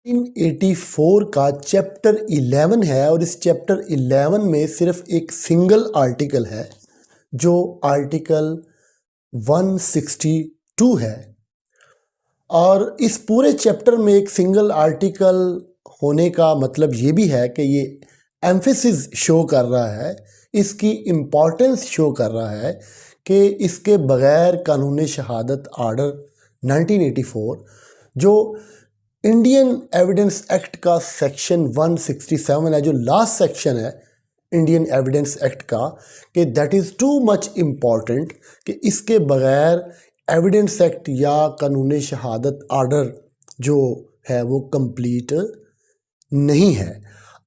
1984 का चैप्टर 11 है और इस चैप्टर 11 में सिर्फ एक सिंगल आर्टिकल है जो आर्टिकल 162 है। और इस पूरे चैप्टर में एक सिंगल आर्टिकल होने का मतलब ये भी है कि ये एम्फेसिस शो कर रहा है, इसकी इम्पॉर्टेंस शो कर रहा है कि इसके बग़ैर कानून शहादत आर्डर 1984 जो इंडियन एविडेंस एक्ट का सेक्शन 167 है, जो लास्ट सेक्शन है इंडियन एविडेंस एक्ट का, कि that is too much important कि इसके बग़ैर एविडेंस एक्ट या कानून शहादत आर्डर जो है वो कंप्लीट नहीं है।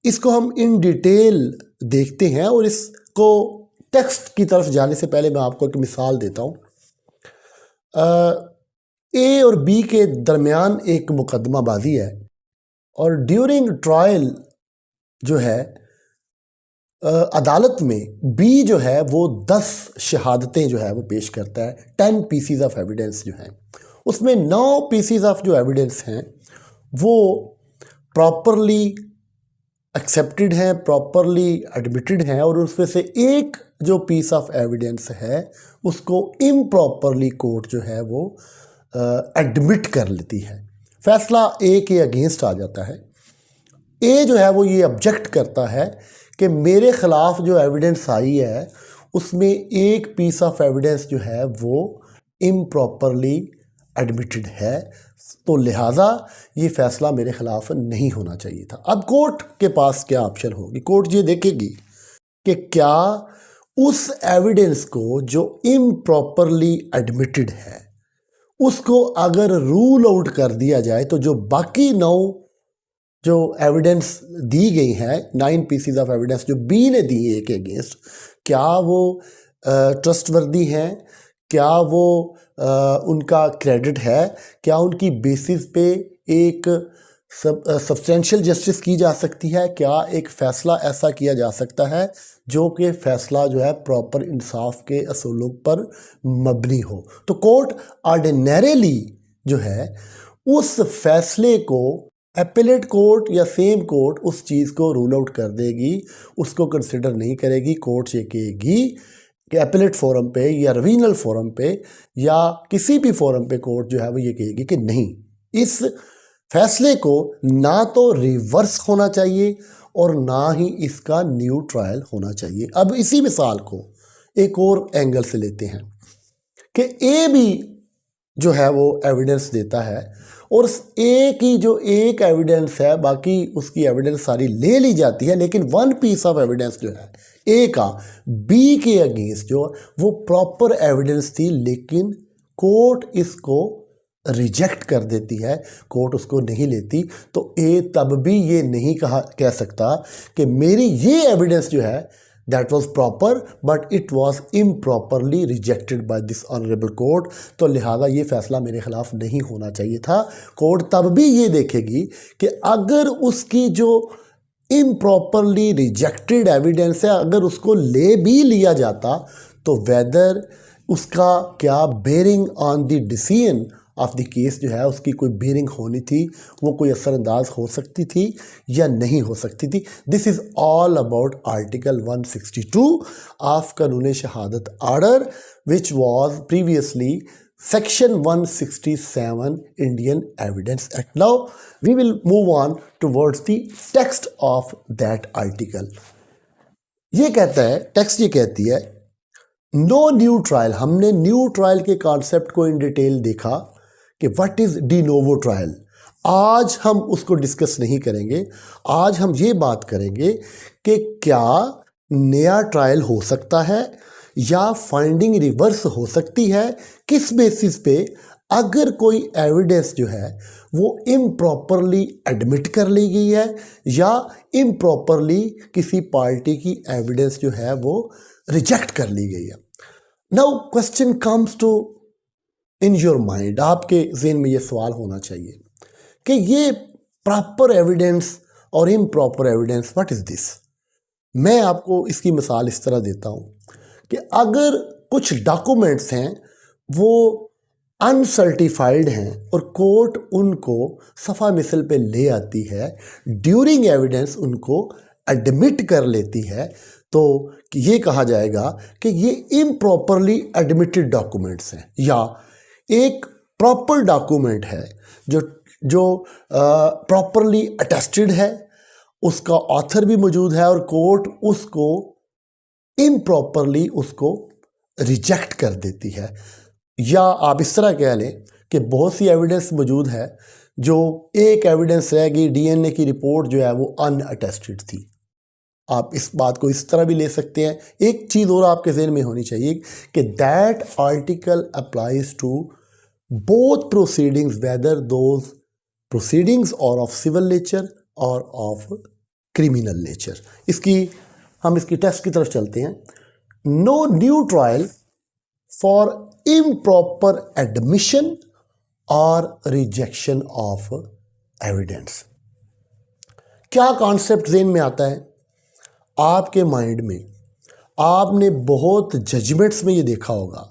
इसको हम इन डिटेल देखते हैं और इसको टेक्स्ट की तरफ जाने से पहले मैं आपको एक मिसाल देता हूँ। ए और बी के दरमियान एक मुकदमाबाजी है और ड्यूरिंग ट्रायल जो है अदालत में बी जो है वो 10 शहादतें जो है वो पेश करता है, 10 पीसीज ऑफ एविडेंस जो हैं, उसमें 9 पीसीज ऑफ जो एविडेंस हैं वो प्रॉपरली एक्सेप्टेड हैं, प्रॉपरली एडमिटेड हैं, और उसमें से एक जो पीस ऑफ एविडेंस है उसको इम्प्रॉपरली कोर्ट जो है वो एडमिट कर लेती है। फैसला ए के अगेंस्ट आ जाता है। ए जो है वो ये ऑब्जेक्ट करता है कि मेरे ख़िलाफ़ जो एविडेंस आई है उसमें एक पीस ऑफ एविडेंस जो है वो इम्प्रॉपरली एडमिटेड है, तो लिहाजा ये फ़ैसला मेरे ख़िलाफ़ नहीं होना चाहिए था। अब कोर्ट के पास क्या ऑप्शन होगी? कोर्ट ये देखेगी कि क्या उस एविडेंस को जो इम्प्रॉपरली एडमिटेड है उसको अगर रूल आउट कर दिया जाए तो जो बाकी 9 जो एविडेंस दी गई हैं, 9 पीसीज ऑफ एविडेंस जो बी ने दी है के अगेंस्ट, क्या वो ट्रस्टवर्दी हैं, क्या वो उनका क्रेडिट है, क्या उनकी बेसिस पे एक सब्सटेंशियल जस्टिस की जा सकती है, क्या एक फ़ैसला ऐसा किया जा सकता है जो कि फ़ैसला जो है प्रॉपर इंसाफ के असूलों पर मबनी हो। तो कोर्ट ऑर्डिनरीली जो है उस फैसले को एपेलेट कोर्ट या सेम कोर्ट उस चीज़ को रूल आउट कर देगी, उसको कंसिडर नहीं करेगी। कोर्ट ये कहेगी कि एपेलेट फोरम पे या रिवीजनल फोरम पे या किसी भी फोरम पे कोर्ट जो है वो ये कहेगी कि नहीं, इस फैसले को ना तो रिवर्स होना चाहिए और ना ही इसका न्यू ट्रायल होना चाहिए। अब इसी मिसाल को एक और एंगल से लेते हैं कि ए भी जो है वो एविडेंस देता है और ए की जो एक एविडेंस है, बाकी उसकी एविडेंस सारी ले ली जाती है, लेकिन वन पीस ऑफ एविडेंस जो है ए का बी के अगेंस्ट जो वो प्रॉपर एविडेंस थी, लेकिन कोर्ट इसको रिजेक्ट कर देती है, कोर्ट उसको नहीं लेती। तो ए तब भी ये नहीं कह सकता कि मेरी ये एविडेंस जो है that was proper but it was improperly rejected by this honourable court, तो लिहाजा ये फैसला मेरे खिलाफ नहीं होना चाहिए था। कोर्ट तब भी ये देखेगी कि अगर उसकी जो इम्प्रॉपरली रिजेक्टेड एविडेंस है अगर उसको ले भी लिया जाता तो वेदर उसका क्या bearing on the decision of the case जो है उसकी कोई बेरिंग होनी थी, वो कोई असरअंदाज हो सकती थी या नहीं हो सकती थी। This is all about article 162 of Qanun Shahadat order which was previously section 167 Indian evidence act. Now we will move on towards the text of that article. ये कहता है, टेक्स्ट ये कहती है, नो न्यू ट्रायल। हमने न्यू ट्रायल के concept को in detail देखा कि what is de novo trial. आज हम उसको डिस्कस नहीं करेंगे, आज हम ये बात करेंगे कि क्या नया ट्रायल हो सकता है या फाइंडिंग रिवर्स हो सकती है, किस बेसिस पे, अगर कोई एविडेंस जो है वो इम्प्रॉपरली एडमिट कर ली गई है या इम्प्रॉपरली किसी पार्टी की एविडेंस जो है वो रिजेक्ट कर ली गई है। Now question comes to in your mind, आपके ज़हन में ये सवाल होना चाहिए कि ये प्रॉपर एविडेंस और improper evidence what is this. मैं आपको इसकी मिसाल इस तरह देता हूँ कि अगर कुछ डॉक्यूमेंट्स हैं वो अनसर्टिफाइड हैं और कोर्ट उनको सफ़ा मिसल पे ले आती है, ड्यूरिंग एविडेंस उनको एडमिट कर लेती है, तो ये कहा जाएगा कि ये इम्प्रॉपरली एडमिटेड डॉक्यूमेंट्स हैं, या एक प्रॉपर डॉक्यूमेंट है जो प्रॉपरली अटेस्टेड है, उसका ऑथर भी मौजूद है और कोर्ट उसको इम्प्रॉपरली उसको रिजेक्ट कर देती है। या आप इस तरह कह लें कि बहुत सी एविडेंस मौजूद है, जो एक एविडेंस रह गई, डीएनए की रिपोर्ट जो है वो अनअटेस्टेड थी। आप इस बात को इस तरह भी ले सकते हैं। एक चीज़ और आपके ज़हन में होनी चाहिए कि that article applies to both proceedings, whether those proceedings are of civil nature or of criminal nature. हम इसकी टेस्ट की तरफ चलते हैं। No new trial for improper admission or rejection of evidence. क्या कॉन्सेप्ट ज़हन में आता है आपके माइंड में? आपने बहुत जजमेंट्स में ये देखा होगा,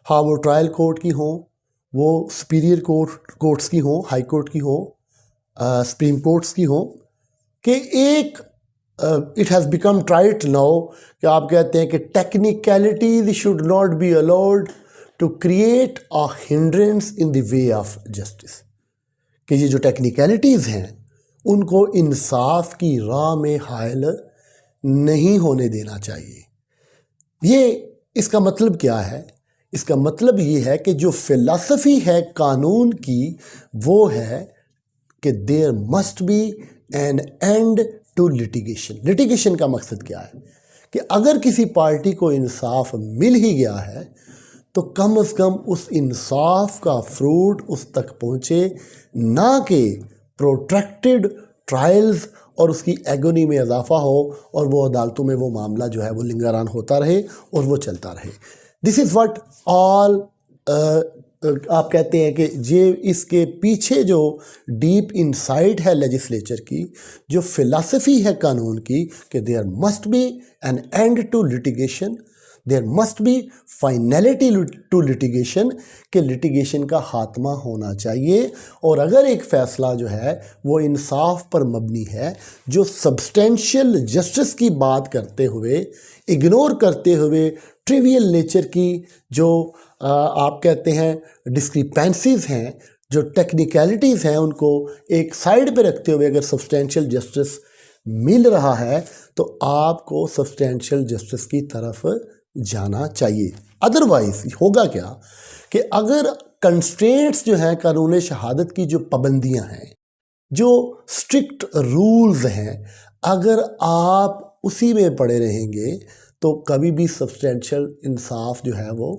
हाँ वो ट्रायल कोर्ट की हो, वो सुपीरियर कोर्ट्स की हो, हाई कोर्ट की हो, सुप्रीम कोर्ट्स की हो, कि एक it has become trite now कि आप कहते हैं कि technicalities should not be allowed to create a hindrance in the way of justice, कि ये जो टेक्निकलिटीज़ हैं उनको इंसाफ की राह में हायल नहीं होने देना चाहिए। ये इसका मतलब क्या है? इसका मतलब ये है कि जो फिलॉसफी है कानून की वो है कि there must be an end to litigation. Litigation का मकसद क्या है कि अगर किसी पार्टी को इंसाफ मिल ही गया है तो कम से कम उस इंसाफ का फ्रूट उस तक पहुँचे, ना कि प्रोट्रैक्टेड ट्रायल्स और उसकी एगोनी में इजाफा हो और वो अदालतों में वो मामला जो है वो लिंगरान होता रहे और वो चलता रहे। दिस इज़ व्हाट ऑल आप कहते हैं कि ये इसके पीछे जो डीप इनसाइट है लेजिस्लेचर की, जो फिलॉसफी है कानून की, कि there must be an end to litigation, there must be finality to litigation, कि लिटिगेशन का खात्मा होना चाहिए। और अगर एक फ़ैसला जो है वो इंसाफ पर मबनी है, जो सब्सटेंशियल जस्टिस की बात करते हुए, इग्नोर करते हुए ट्रिवियल नेचर की जो आप कहते हैं डिस्क्रिपेंसीज हैं, जो टेक्निकलिटीज़ हैं, उनको एक साइड पे रखते हुए अगर सब्सटेंशियल जस्टिस मिल रहा है तो आपको सब्सटेंशियल जस्टिस की तरफ जाना चाहिए। अदरवाइज होगा क्या कि अगर कंस्ट्रेंट्स जो हैं, कानून शहादत की जो पाबंदियां हैं, जो स्ट्रिक्ट रूल्स हैं, अगर आप उसी में पड़े रहेंगे तो कभी भी सब्सटेंशियल इंसाफ जो है वो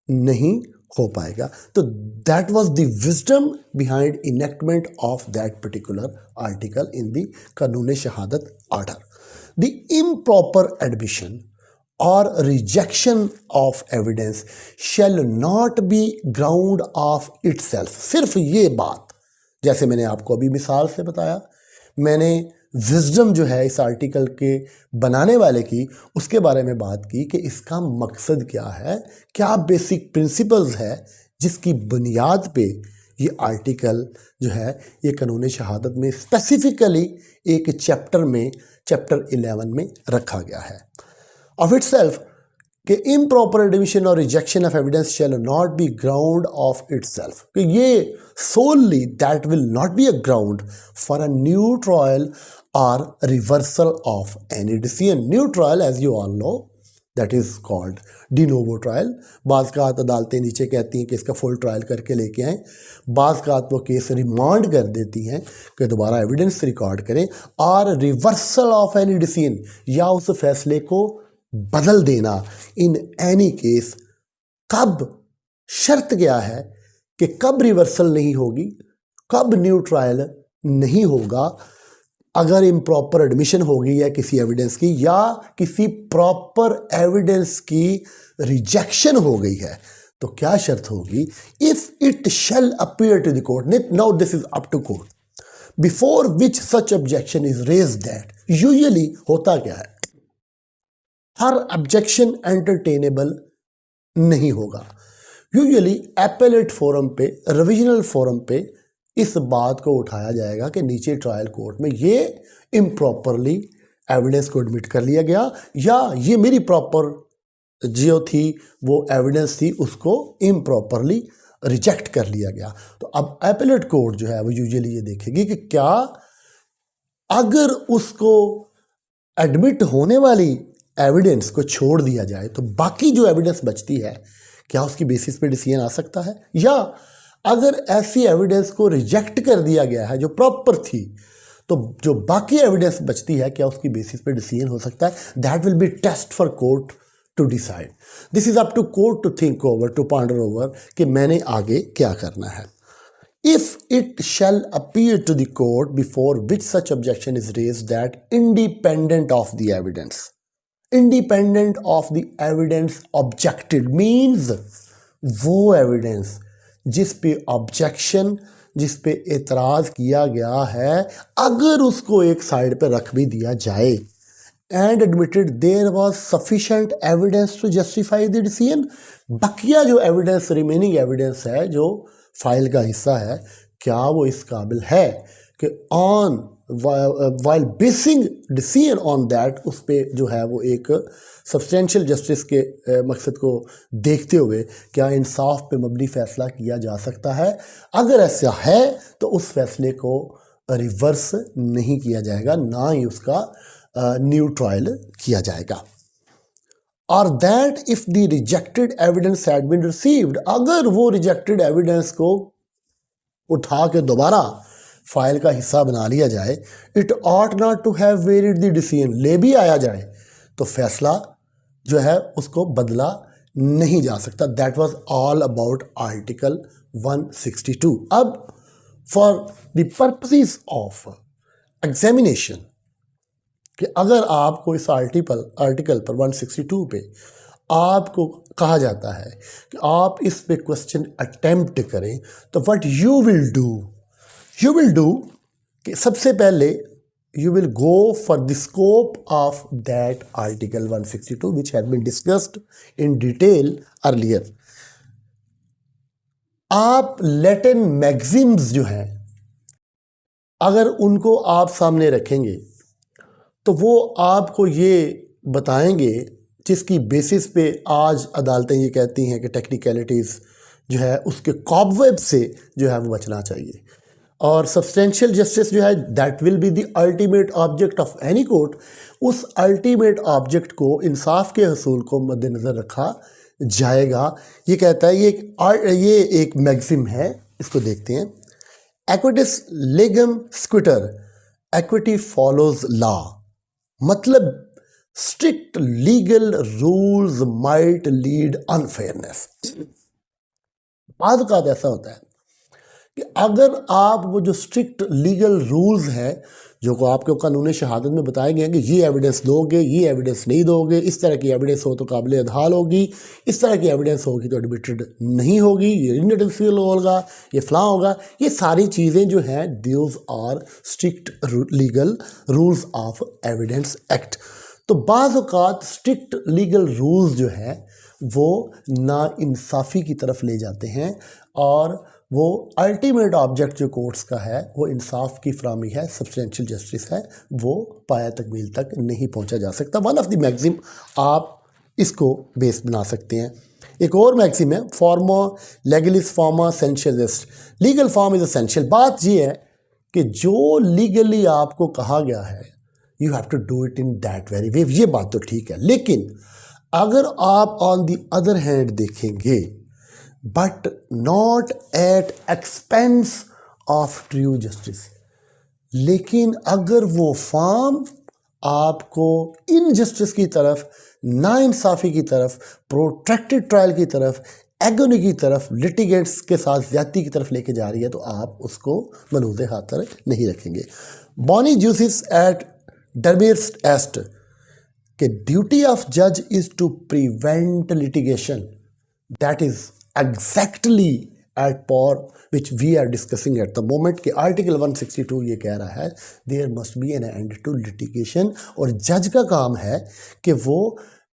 नहीं हो पाएगा। तो that was the wisdom behind enactment of that particular article in the कानून शहादत order. The improper admission or rejection of evidence shall not be ground of itself. सिर्फ ये बात, जैसे मैंने आपको अभी मिसाल से बताया, मैंने विजडम जो है इस आर्टिकल के बनाने वाले की, उसके बारे में बात की कि इसका मकसद क्या है, क्या बेसिक प्रिंसिपल्स है जिसकी बुनियाद पे ये आर्टिकल जो है ये कानून शहादत में स्पेसिफिकली एक चैप्टर 11 में रखा गया है। ऑफ इटसेल्फ कि improper admission or rejection of evidence shall not be ground of itself, कि ये solely that will not be a ground for a new trial or reversal of any decision. New trial, as you all know, that is called de novo trial. बाज़ कात अदालतें नीचे कहती हैं कि इसका फुल ट्रायल करके लेके आएँ, बाज़ कात वो केस रिमांड कर देती हैं कि दोबारा एविडेंस रिकॉर्ड करें, और रिवर्सल ऑफ एनी डिसीजन, या उस फैसले को बदल देना इन एनी केस। कब? शर्त क्या है कि कब रिवर्सल नहीं होगी, कब न्यू ट्रायल नहीं होगा? अगर इम्प्रॉपर एडमिशन होगी या किसी एविडेंस की, या किसी प्रॉपर एविडेंस की रिजेक्शन हो गई है, तो क्या शर्त होगी? If it shall appear to the court, now this is up to court, before which such objection is raised that. Usually होता क्या है, हर ऑब्जेक्शन एंटरटेनेबल नहीं होगा। यूजुअली एपेलेट फोरम पे, रिविजनल फोरम पे इस बात को उठाया जाएगा कि नीचे ट्रायल कोर्ट में ये इम्प्रॉपरली एविडेंस को एडमिट कर लिया गया, या ये मेरी प्रॉपर जो थी वो एविडेंस थी उसको इम्प्रॉपरली रिजेक्ट कर लिया गया। तो अब एपेलेट कोर्ट जो है वो यूजुअली ये देखेगी कि क्या अगर उसको एडमिट होने वाली एविडेंस को छोड़ दिया जाए तो बाकी जो एविडेंस बचती है क्या उसकी बेसिस पे डिसीजन आ सकता है, या अगर ऐसी एविडेंस को रिजेक्ट कर दिया गया है जो प्रॉपर थी तो जो बाकी एविडेंस बचती है क्या उसकी बेसिस पे डिसीजन हो सकता है। That will be test for court to decide. This is up to court to think over, to ponder over कि मैंने आगे क्या करना है। If it shall appear to the court before which such objection is raised that independent of the evidence objected means वो evidence जिस पे objection, जिस पे एतराज़ किया गया है, अगर उसको एक साइड पे रख भी दिया जाए and admitted there was sufficient evidence to justify the decision, बकिया जो एविडेंस, रिमेनिंग एविडेंस है जो फाइल का हिस्सा है, क्या वो इस काबिल है कि on while basin decision on that उस पर जो है वो एक सब्सटेंशियल जस्टिस के मकसद को देखते हुए क्या इंसाफ पे मबनी फ़ैसला किया जा सकता है। अगर ऐसा है तो उस फैसले को रिवर्स नहीं किया जाएगा, ना ही उसका न्यू ट्रायल किया जाएगा। और that if the rejected evidence had been received, अगर वो रिजेक्टेड एविडेंस को उठा के दोबारा फाइल का हिस्सा बना लिया जाए, it ought not to have varied the decision, ले भी आया जाए तो फैसला जो है उसको बदला नहीं जा सकता। That was all about article 162। अब for the purposes of examination कि अगर आपको इस आर्टिकल पर 162 पे आपको कहा जाता है कि आप इस पे क्वेश्चन अटेम्प्ट करें, तो व्हाट यू विल डू कि सबसे पहले you will go for the scope of that article 162 which has been discussed in detail earlier. आप लैटिन मैक्सिम्स जो हैं अगर उनको आप सामने रखेंगे तो वो आपको ये बताएंगे जिसकी बेसिस पे आज अदालतें ये कहती हैं कि टेक्निकलिटीज़ जो है उसके कॉबवेब से जो है वो बचना चाहिए। और सब्सटेंशियल जस्टिस जो है that will be the ultimate object of any court. उस अल्टीमेट ऑब्जेक्ट को, इंसाफ के हसूल को मद्देनज़र रखा जाएगा। ये कहता है, ये एक मैक्सिम है, इसको देखते हैं। एक्विटिस लेगम स्क्विटर, एक्विटी फॉलोज लॉ, मतलब strict legal rules might lead unfairness. बाद का ऐसा होता है कि अगर आप वो जो स्ट्रिक्ट लीगल रूल्स हैं जो को आपके कानून शहादत में बताए गए हैं कि ये एविडेंस दोगे, ये एविडेंस नहीं दोगे, इस तरह की एविडेंस हो तो काबिल अदहाल होगी, इस तरह की एविडेंस होगी तो एडमिटेड नहीं होगी, ये इनएडमिसिबल होगा, ये फलां होगा, ये सारी चीज़ें जो हैं those are strict legal rules of evidence act. तो बाज़ औक़ात स्ट्रिक्ट लीगल रूल्स जो है वो नाइंसाफ़ी की तरफ ले जाते हैं और वो अल्टीमेट ऑब्जेक्ट जो कोर्ट्स का है वो इंसाफ की फराहमी है, सब्सटेंशियल जस्टिस है, वो पाया तकमील तक नहीं पहुंचा जा सकता। वन ऑफ द मैक्सिम आप इसको बेस बना सकते हैं। एक और मैक्सिम है, फॉर्मा लेगलिस फॉर्मा सेंशियलिस्ट, लीगल फॉर्म इज एसेंशियल। बात ये है कि जो लीगली आपको कहा गया है you have to do it in that very way, ये बात तो ठीक है। लेकिन अगर आप ऑन द अदर हैंड देखेंगे but not at expense of true justice, लेकिन अगर वो फॉर्म आपको इनजस्टिस की तरफ, नाइंसाफ़ी की तरफ, प्रोट्रैक्टेड ट्रायल की तरफ, एगोनी की तरफ, लिटिगेंट्स के साथ ज़्यादती की तरफ लेके जा रही है तो आप उसको मनूज़े खातर नहीं रखेंगे। बॉनी जूसिस एट डर्मियर्स एस्ट के ड्यूटी ऑफ जज is to prevent litigation, that is exactly at par which we are discussing at the moment कि आर्टिकल 162 ये कह रहा है there must be an end to litigation, और जज का काम है कि वो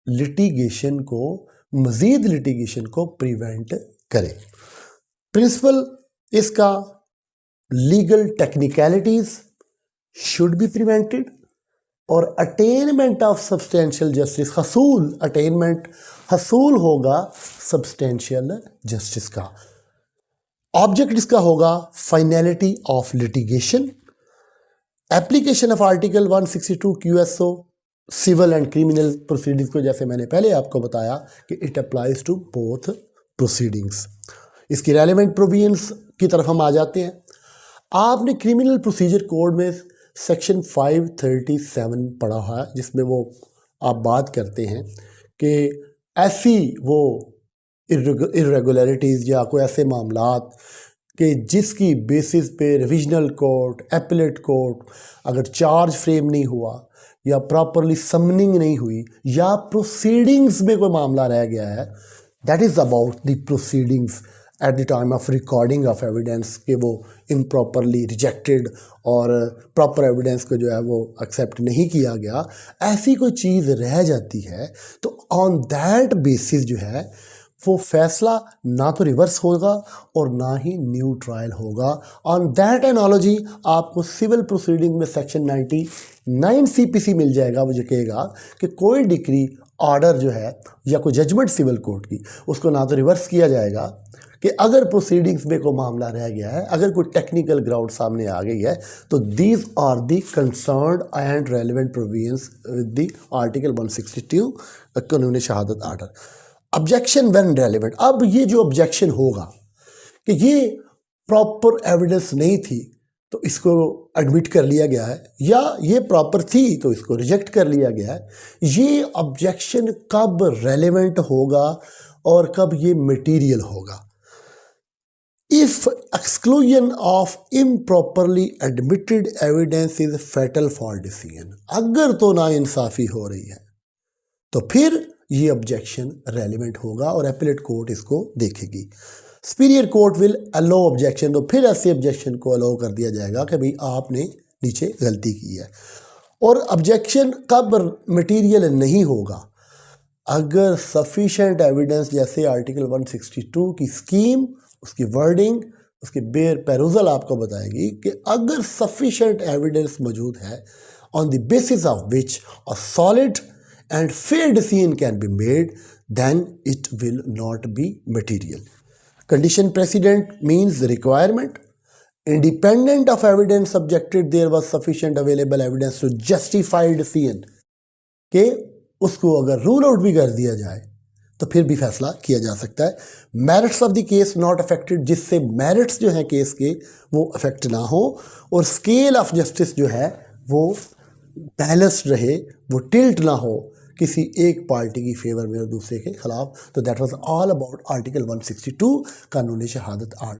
लिटिगेशन को, मज़ीद लिटिगेशन को प्रिवेंट करे। प्रिंसिपल इसका legal technicalities should be prevented और अटेनमेंट ऑफ सब्सटेंशियल जस्टिस, हसूल होगा सब्सटेंशियल जस्टिस का। ऑब्जेक्ट इसका होगा finality of litigation. Application of article 162 QSO civil and criminal proceedings को, जैसे मैंने पहले आपको बताया कि it applies to both proceedings. इसकी रेलेवेंट प्रोविजंस की तरफ हम आ जाते हैं। आपने क्रिमिनल प्रोसीजर कोड में सेक्शन 537 पढ़ा है, जिसमें वो आप बात करते हैं कि ऐसी वो इरेगुलरिटीज़ या कोई ऐसे मामलात कि जिसकी बेसिस पे रिविजनल कोर्ट, एपलेट कोर्ट अगर चार्ज फ्रेम नहीं हुआ या प्रॉपरली समनिंग नहीं हुई या प्रोसीडिंग्स में कोई मामला रह गया है, that is about the proceedings at the time of recording of evidence के वो इम्प्रॉपरली रिजेक्टेड और प्रॉपर एविडेंस को जो है वो एक्सेप्ट नहीं किया गया, ऐसी कोई चीज़ रह जाती है तो ऑन दैट बेसिस जो है वो फैसला ना तो रिवर्स होगा और ना ही न्यू ट्रायल होगा। ऑन दैट एनालॉजी आपको सिविल प्रोसीडिंग में सेक्शन 99 CPC मिल जाएगा। वो जो कहेगा कि कोई डिक्री ऑर्डर जो है या कोई जजमेंट सिविल कोर्ट की, उसको ना तो रिवर्स किया जाएगा कि अगर प्रोसीडिंग्स में कोई मामला रह गया है, अगर कोई टेक्निकल ग्राउंड सामने आ गई है, तो these are the concerned and relevant provisions with the article 162 Qanun Shahadat order. Objection when relevant, अब ये जो ऑब्जेक्शन होगा कि ये प्रॉपर एविडेंस नहीं थी तो इसको एडमिट कर लिया गया है, या ये प्रॉपर थी तो इसको रिजेक्ट कर लिया गया है, ये ऑब्जेक्शन कब रेलिवेंट होगा और कब ये मटीरियल होगा? If exclusion of improperly admitted evidence is fatal for decision, अगर तो नाइंसाफ़ी हो रही है तो फिर ये ऑब्जेक्शन रेलिवेंट होगा और एपीलेट कोर्ट इसको देखेगी। Superior court will allow objection, तो फिर ऐसे ऑब्जेक्शन को अलो कर दिया जाएगा कि भाई आपने नीचे गलती की है। और ऑब्जेक्शन कब मटीरियल नहीं होगा? अगर सफिशेंट एविडेंस, जैसे आर्टिकल 162 की स्कीम, उसकी वर्डिंग, उसकी बेयर पेरूजल आपको बताएगी कि अगर सफिशेंट एविडेंस मौजूद है on the basis of which a solid and fair decision can be made, then it will not be material. Condition precedent means requirement. Independent of evidence subjected, there was sufficient available evidence to justify decision. कि उसको अगर rule out भी कर दिया जाए तो फिर भी फैसला किया जा सकता है। Merits of the case not affected, जिससे मेरिट्स जो हैं केस के वो अफेक्ट ना हो, और स्केल ऑफ जस्टिस जो है वो बैलेंस्ड रहे, वो टिल्ट ना हो किसी एक पार्टी की फेवर में और दूसरे के खिलाफ। तो that was all about article 162 Qanun शहादत आर्ट।